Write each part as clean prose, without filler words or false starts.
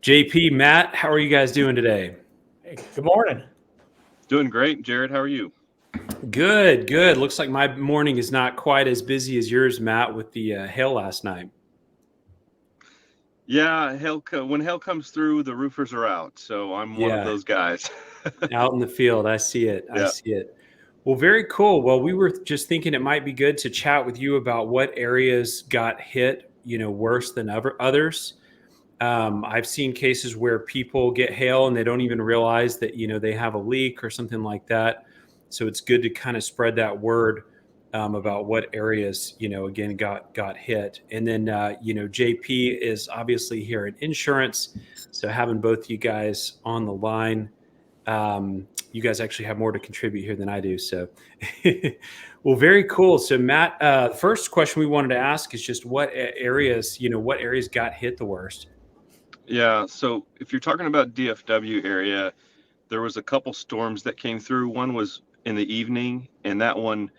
JP, Matt, how are you guys doing today? Hey, good morning. Doing great, Jared. How are you? Good, good. Looks like my morning is not quite as busy as yours, Matt, with the hail last night. Yeah, when hail comes through, the roofers are out. So I'm one of Yeah, those guys. out in the field. I see it. I Yeah. see it. Well, very cool. Well, we were just thinking it might be good to chat with you about what areas got hit, worse than others. I've seen cases where people get hail and they don't even realize that, they have a leak or something like that. So it's good to kind of spread that word about what areas, again, got hit. And then, JP is obviously here in insurance. So having both you guys on the line, you guys actually have more to contribute here than I do. So, well, very cool. So, Matt, first question we wanted to ask is just what areas got hit the worst? Yeah. So if you're talking about DFW area, there was a couple storms that came through. One was in the evening, and that one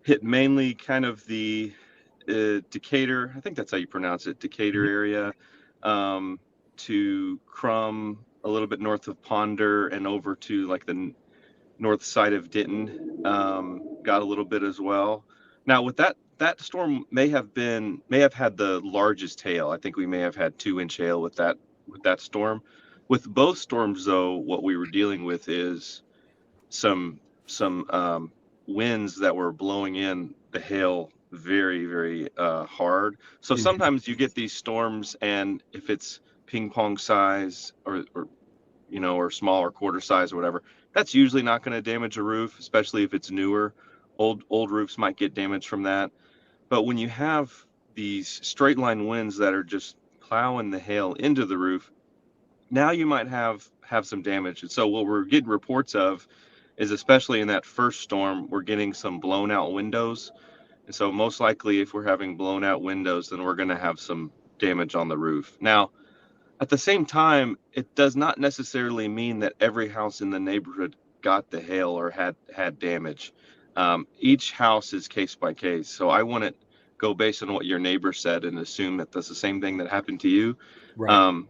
hit mainly kind of the Decatur, I think that's how you pronounce it, Decatur Mhm. area, um, to Crum, a little bit north of Ponder, and over to like the north side of Denton, got a little bit as well. Now with that storm may have had the largest hail. I think we may have had 2-inch hail with that storm. With both storms though, what we were dealing with is some winds that were blowing in the hail very very hard. So Mhm. sometimes you get these storms, and if it's ping pong size or small or quarter size or whatever, that's usually not going to damage a roof, especially if it's newer. Old roofs might get damaged from that. But when you have these straight line winds that are just plowing the hail into the roof, now you might have some damage. And so what we're getting reports of is, especially in that first storm, we're getting some blown out windows. And so most likely if we're having blown out windows, then we're going to have some damage on the roof. Now, at the same time, it does not necessarily mean that every house in the neighborhood got the hail or had damage. Each house is case by case, so I wouldn't go based on what your neighbor said and assume that that's the same thing that happened to you. Right. Um,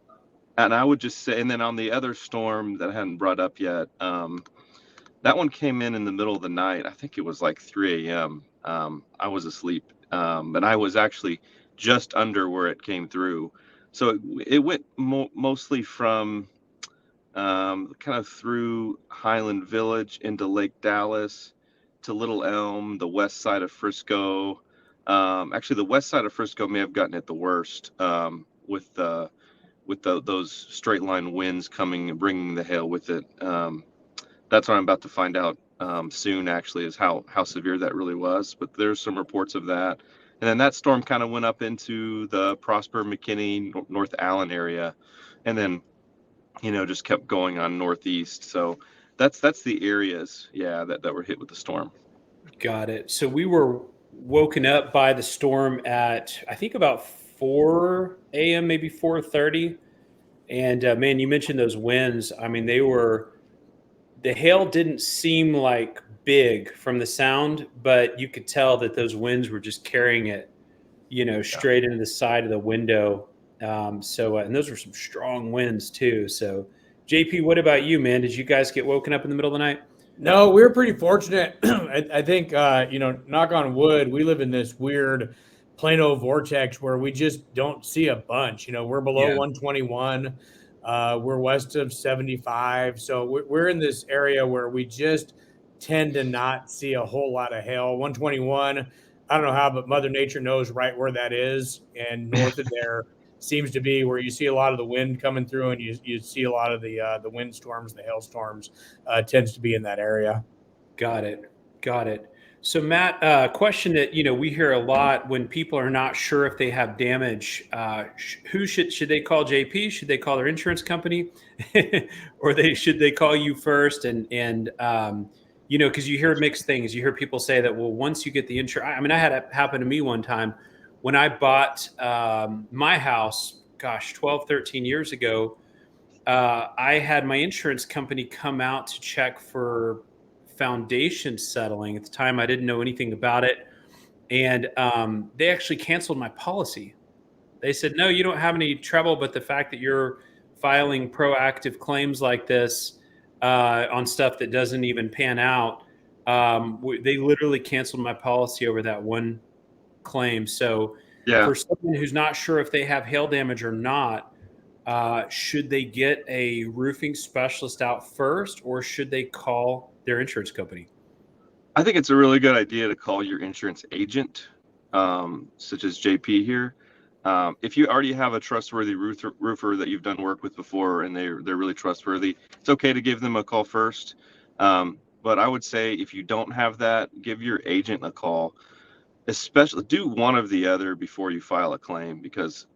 and I would just say, and then on the other storm that I hadn't brought up yet, that one came in the middle of the night. I think it was like 3 a.m. I was asleep, and I was actually just under where it came through. So it went mostly from kind of through Highland Village into Lake Dallas to Little Elm, the west side of Frisco. Actually, the west side of Frisco may have gotten it the worst, with those straight line winds coming and bringing the hail with it. That's what I'm about to find out soon, actually, is how severe that really was. But there's some reports of that. And then that storm kind of went up into the Prosper, McKinney, North Allen area, and then just kept going on northeast. So that's the areas, yeah, that were hit with the storm. Got it. So we were woken up by the storm at I think about 4 a.m., maybe 4:30. And man, you mentioned those winds. I mean, the hail didn't seem like big from the sound, but you could tell that those winds were just carrying it, Yeah. straight into the side of the window. And those were some strong winds too. So, JP, what about you, man? Did you guys get woken up in the middle of the night? No, we were pretty fortunate. I think, knock on wood, we live in this weird Plano vortex where we just don't see a bunch. We're below Yeah. 121. We're west of 75. So we're in this area where we just tend to not see a whole lot of hail. 121, I don't know how, but Mother Nature knows right where that is. And north of there seems to be where you see a lot of the wind coming through, and you see a lot of the windstorms, the hailstorms tends to be in that area. Got it. Got it. So, Matt, question that we hear a lot when people are not sure if they have damage. Who should they call? JP? Should they call their insurance company, or should they call you first? And because you hear mixed things. You hear people say that, well, once you get the insurance. I mean, I had it happen to me one time when I bought my house. Gosh, 12, 13 years ago. I had my insurance company come out to check for foundation settling. At the time, I didn't know anything about it. And they actually canceled my policy. They said, no, you don't have any trouble, but the fact that your filing proactive claims like this on stuff that doesn't even pan out. They literally canceled my policy over that one claim. So Yeah. for someone who's not sure if they have hail damage or not, should they get a roofing specialist out first, or should they call their insurance company? I think it's a really good idea to call your insurance agent, such as JP here. If you already have a trustworthy roofer that you've done work with before and they're really trustworthy, it's okay to give them a call first. But I would say if you don't have that, give your agent a call. Especially do one of the other before you file a claim, because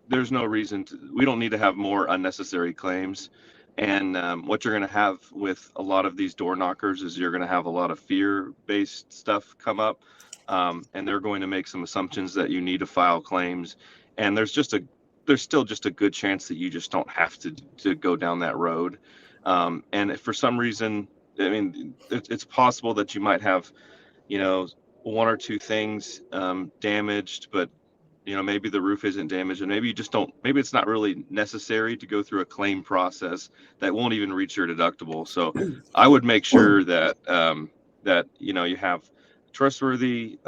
there's no reason we don't need to have more unnecessary claims. And what you're going to have with a lot of these door knockers is you're going to have a lot of fear-based stuff come up, and they're going to make some assumptions that you need to file claims. And there's still just a good chance that you just don't have to go down that road. And if for some reason, I mean, it's possible that you might have, one or two things damaged, but maybe the roof isn't damaged, and maybe maybe it's not really necessary to go through a claim process that won't even reach your deductible. So I would make sure that you have a trustworthy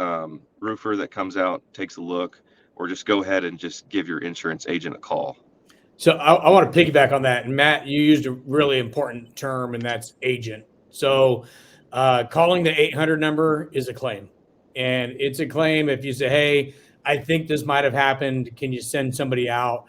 roofer that comes out, takes a look, or just go ahead and just give your insurance agent a call. So I want to piggyback on that. And Matt, you used a really important term, and that's agent. So calling the 800 number is a claim. And it's a claim if you say, hey, I think this might have happened. Can you send somebody out?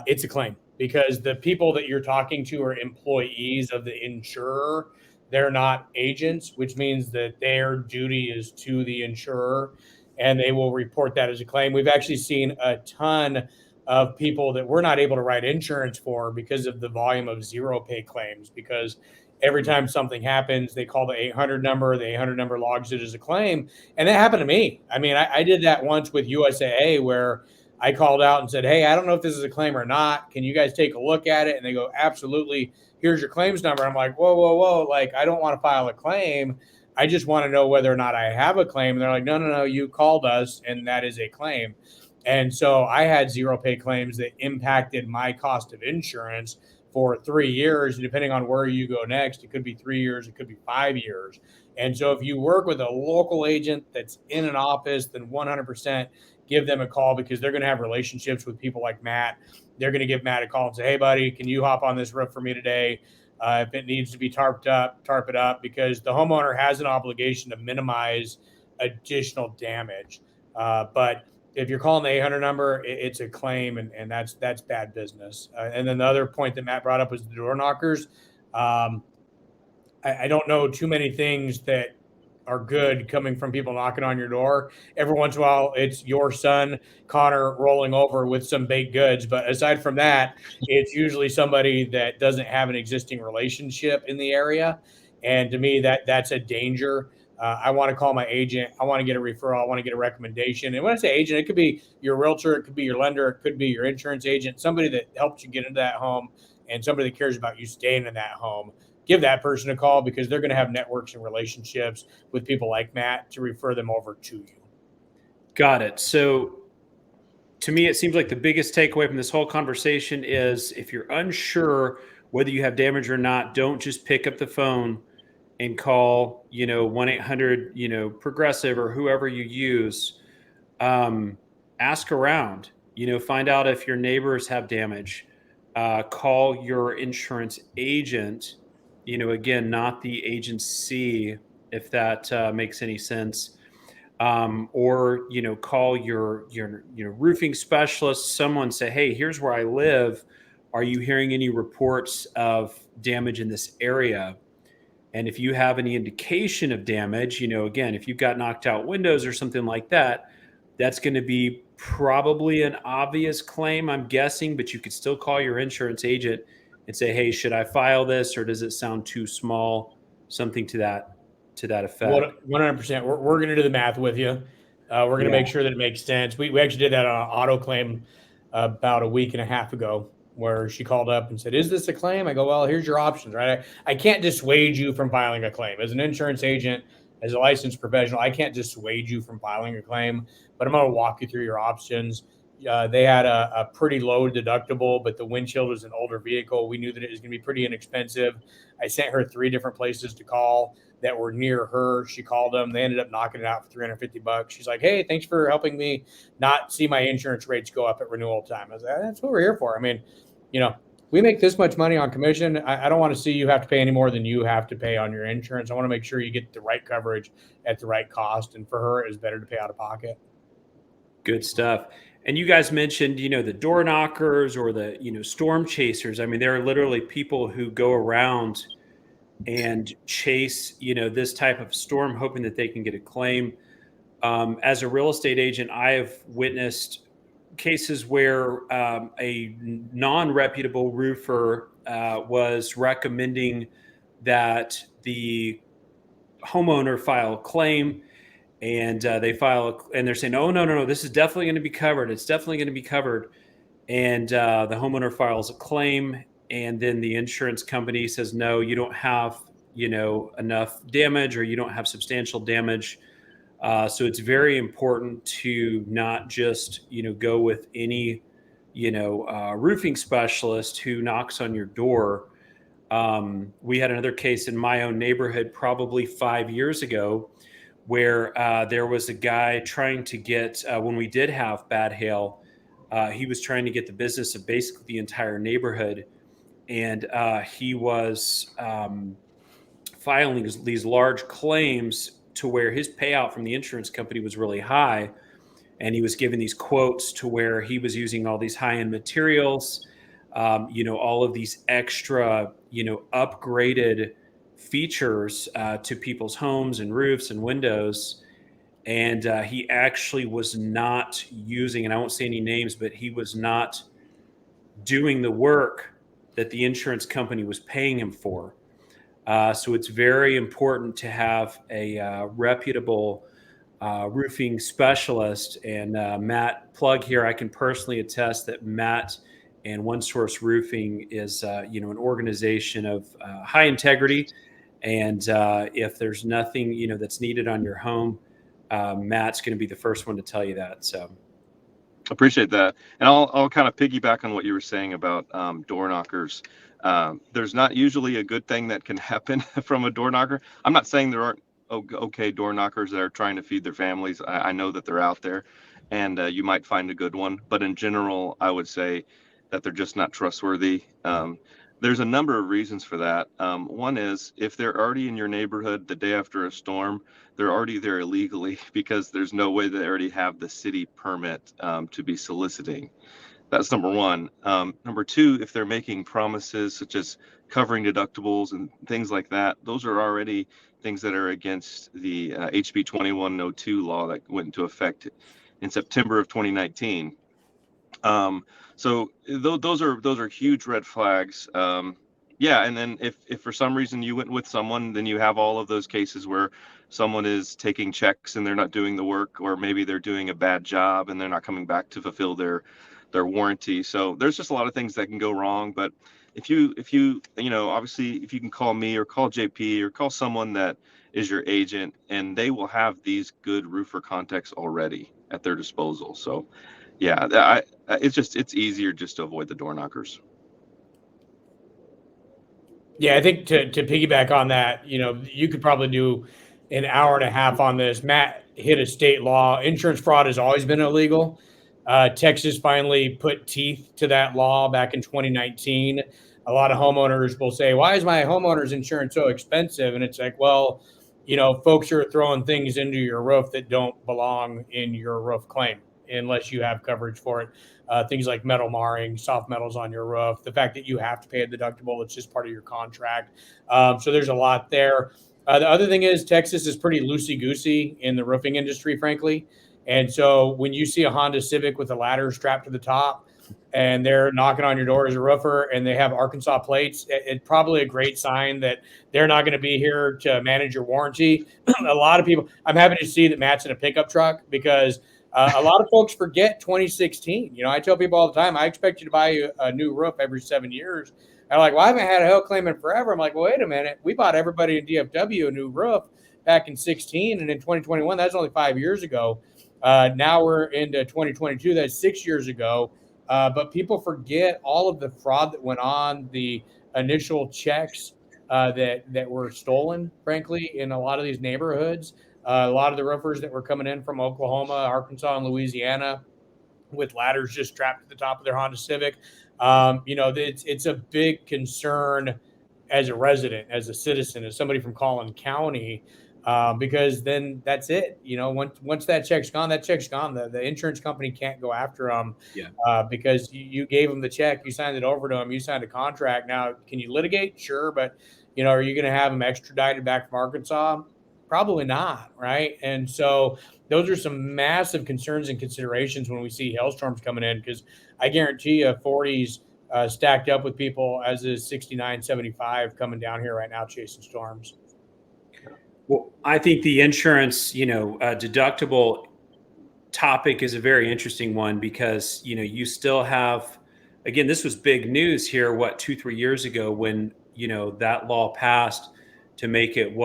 It's a claim, because the people that you're talking to are employees of the insurer. They're not agents, which means that their duty is to the insurer, and they will report that as a claim. We've actually seen a ton of people that we're not able to write insurance for because of the volume of zero pay claims, because every time something happens, they call the 800 number, the 800 number logs it as a claim. And that happened to me. I mean, I did that once with USAA, where I called out and said, hey, I don't know if this is a claim or not. Can you guys take a look at it? And they go, absolutely. Here's your claims number. I'm like, whoa. Like, I don't want to file a claim. I just want to know whether or not I have a claim. And they're like, no, you called us, and that is a claim. And so I had zero pay claims that impacted my cost of insurance for 3 years. And depending on where you go next, it could be 3 years, it could be 5 years. And so if you work with a local agent that's in an office, then 100% give them a call, because they're going to have relationships with people like Matt. They're going to give Matt a call and say, hey, buddy, can you hop on this roof for me today? If it needs to be tarp it up, because the homeowner has an obligation to minimize additional damage. But if you're calling the 800 number, it's a claim, and that's bad business. And then the other point that Matt brought up was the door knockers. I don't know too many things that are good coming from people knocking on your door. Every once in a while, it's your son, Connor, rolling over with some baked goods. But aside from that, it's usually somebody that doesn't have an existing relationship in the area. And to me, that's a danger. I want to call my agent. I want to get a referral. I want to get a recommendation. And when I say agent, it could be your realtor, it could be your lender, it could be your insurance agent, somebody that helped you get into that home, and somebody that cares about you staying in that home. Give that person a call, because they're going to have networks and relationships with people like Matt to refer them over to you. Got it. So to me, it seems like the biggest takeaway from this whole conversation is, if you're unsure whether you have damage or not, don't just pick up the phone and call, 1-800, Progressive, or whoever you use. Ask around, find out if your neighbors have damage. Call your insurance agent, again, not the agency, if that makes any sense. Or, call your roofing specialist, someone, say, hey, here's where I live. Are you hearing any reports of damage in this area? And if you have any indication of damage, again, if you've got knocked out windows or something like that, that's going to be probably an obvious claim, I'm guessing, but you could still call your insurance agent and say, hey, should I file this, or does it sound too small? Something to that effect. 100%. We're going to do the math with you. We're going to make sure that it makes sense. We actually did that on an auto claim about a week and a half ago, where she called up and said, is this a claim? I go, well, here's your options, right? I can't dissuade you from filing a claim. As an insurance agent, as a licensed professional, I can't dissuade you from filing a claim, but I'm going to walk you through your options. They had a pretty low deductible, but the windshield was an older vehicle. We knew that it was going to be pretty inexpensive. I sent her 3 different places to call that were near her. She called them. They ended up knocking it out for $350. She's like, "Hey, thanks for helping me not see my insurance rates go up at renewal time." I was like, "That's what we're here for." I mean, we make this much money on commission. I don't want to see you have to pay any more than you have to pay on your insurance. I want to make sure you get the right coverage at the right cost. And for her, it's better to pay out of pocket. Good stuff. And you guys mentioned, the door knockers or the, storm chasers. I mean, there are literally people who go around and chase, this type of storm, hoping that they can get a claim. As a real estate agent, I have witnessed cases where a non-reputable roofer was recommending that the homeowner file a claim, and and they're saying, "Oh, no, this is definitely going to be covered. It's definitely going to be covered." And the homeowner files a claim, and then the insurance company says, "No, you don't have, enough damage, or you don't have substantial damage." So it's very important to not just, go with any, roofing specialist who knocks on your door. We had another case in my own neighborhood probably 5 years ago where there was a guy trying to get, when we did have bad hail, he was trying to get the business of basically the entire neighborhood. And he was filing these large claims to where his payout from the insurance company was really high. And he was giving these quotes to where he was using all these high-end materials, all of these extra, upgraded features to people's homes and roofs and windows. And he actually was not using, and I won't say any names, but he was not doing the work that the insurance company was paying him for. So it's very important to have a reputable roofing specialist. And Matt, plug here, I can personally attest that Matt and OnceSource Roofing is, an organization of high integrity. And if there's nothing, that's needed on your home, Matt's going to be the first one to tell you that. So appreciate that. And I'll kind of piggyback on what you were saying about door knockers. There's not usually a good thing that can happen from a door knocker. I'm not saying there aren't okay door knockers that are trying to feed their families. I know that they're out there, and you might find a good one. But in general, I would say that they're just not trustworthy. There's a number of reasons for that. One is if they're already in your neighborhood the day after a storm, they're already there illegally because there's no way they already have the city permit to be soliciting. That's number one. Number two, if they're making promises such as covering deductibles and things like that, those are already things that are against the HB 2102 law that went into effect in September of 2019. So those are huge red flags. Yeah, and then if for some reason you went with someone, then you have all of those cases where someone is taking checks and they're not doing the work, or maybe they're doing a bad job and they're not coming back to fulfill their warranty. So there's just a lot of things that can go wrong. But if you obviously if you can call me or call JP or call someone that is your agent, and they will have these good roofer contacts already at their disposal. So yeah, it's easier just to avoid the door knockers. Yeah, I think to piggyback on that, you could probably do an hour and a half on this. Matt hit a state law. Insurance fraud has always been illegal. Texas finally put teeth to that law back in 2019. A lot of homeowners will say, "Why is my homeowner's insurance so expensive?" And it's like, well, folks are throwing things into your roof that don't belong in your roof claim unless you have coverage for it. Things like metal marring, soft metals on your roof, the fact that you have to pay a deductible, it's just part of your contract. So there's a lot there. The other thing is Texas is pretty loosey-goosey in the roofing industry, frankly. And so when you see a Honda Civic with a ladder strapped to the top and they're knocking on your door as a roofer and they have Arkansas plates, it's probably a great sign that they're not going to be here to manage your warranty. A lot of people, I'm happy to see that Matt's in a pickup truck because a lot of folks forget 2016. I tell people all the time, I expect you to buy a new roof every 7 years. And I'm like, well, I haven't had a hail claim in forever. I'm like, well, wait a minute. We bought everybody in DFW a new roof back in 16. And in 2021, that's only 5 years ago. Now we're into 2022. That's 6 years ago. But people forget all of the fraud that went on, the initial checks that were stolen, frankly, in a lot of these neighborhoods. A lot of the roofers that were coming in from Oklahoma, Arkansas, and Louisiana with ladders just strapped to the top of their Honda Civic. It's a big concern as a resident, as a citizen, as somebody from Collin County, because then that's it. Once that check's gone, that check's gone. The insurance company can't go after them because you gave them the check, you signed it over to them, you signed a contract. Now, can you litigate? Sure, but are you going to have them extradited back from Arkansas? Probably not, right? And so those are some massive concerns and considerations when we see hailstorms coming in, because I guarantee you 40s stacked up with people, as is 69, 75 coming down here right now chasing storms. Well, I think the insurance, deductible topic is a very interesting one because, you still have, again, this was big news here, 2-3 years ago when, that law passed to make it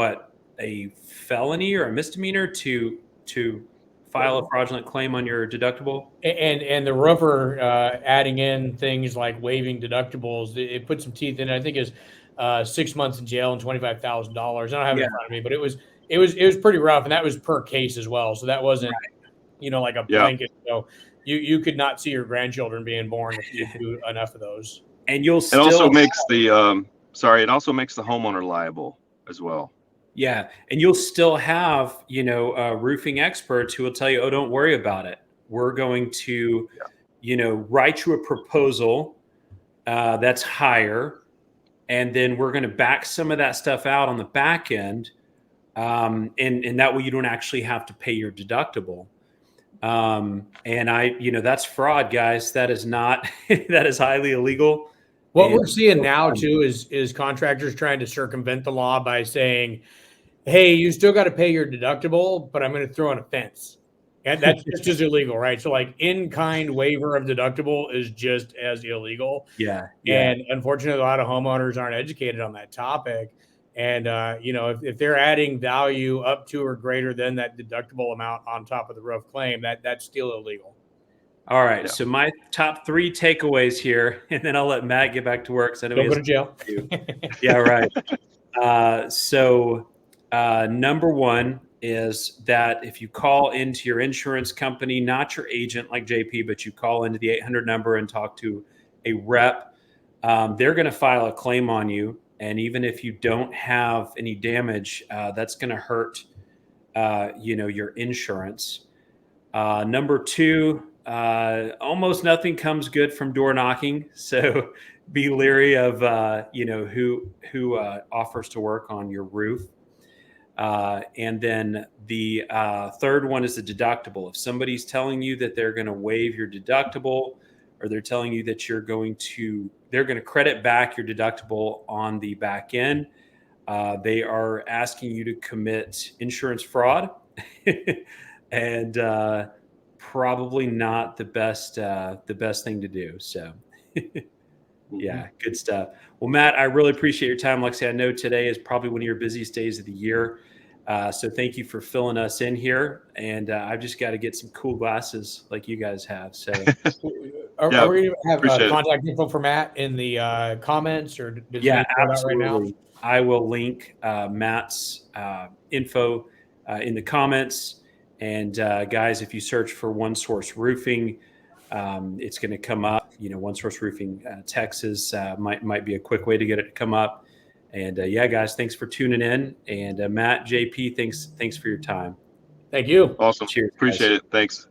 a felony or a misdemeanor to file a fraudulent claim on your deductible. And the roofer adding in things like waiving deductibles, it put some teeth in it. I think is 6 months in jail and $25,000. I don't have it in front of me, but it was pretty rough, and that was per case as well. So that wasn't like a blanket. So you could not see your grandchildren being born if you do enough of those. And you'll still. It also makes it also makes the homeowner liable as well. Yeah. And you'll still have, roofing experts who will tell you, oh, don't worry about it. We're going to, write you a proposal that's higher. And then we're going to back some of that stuff out on the back end. And that way you don't actually have to pay your deductible. And that's fraud, guys. That is not, that is highly illegal. What we're seeing now too is contractors trying to circumvent the law by saying, hey, you still got to pay your deductible, but I'm going to throw in a fence. And that's just as illegal, right? So like in-kind waiver of deductible is just as illegal. Yeah. And unfortunately, a lot of homeowners aren't educated on that topic. And, if they're adding value up to or greater than that deductible amount on top of the roof claim, that's still illegal. All right. Yeah. So my top 3 takeaways here, and then I'll let Matt get back to work. So don't go to jail. Yeah, right. Number 1 is that if you call into your insurance company, not your agent like JP, but you call into the 800 number and talk to a rep, they're going to file a claim on you. And even if you don't have any damage, that's going to hurt, your insurance. Number 2, almost nothing comes good from door knocking. So be leery of, who offers to work on your roof. And then the third one is the deductible. If somebody's telling you that they're going to waive your deductible, or they're telling you that they're going to credit back your deductible on the back end, they are asking you to commit insurance fraud, and probably not the best thing to do. So. Yeah, good stuff. Well, Matt, I really appreciate your time. Like I said, I know today is probably one of your busiest days of the year. So thank you for filling us in here. And I've just got to get some cool glasses like you guys have. So are we going to have contact info for Matt in the comments, or absolutely. Right now? I will link Matt's info in the comments. And guys, if you search for OnceSource Roofing, it's going to come up. OnceSource Roofing Texas might be a quick way to get it to come up. And guys, thanks for tuning in. And Matt, JP, thanks for your time. Thank you. Awesome. Cheers. Appreciate guys. it. Thanks.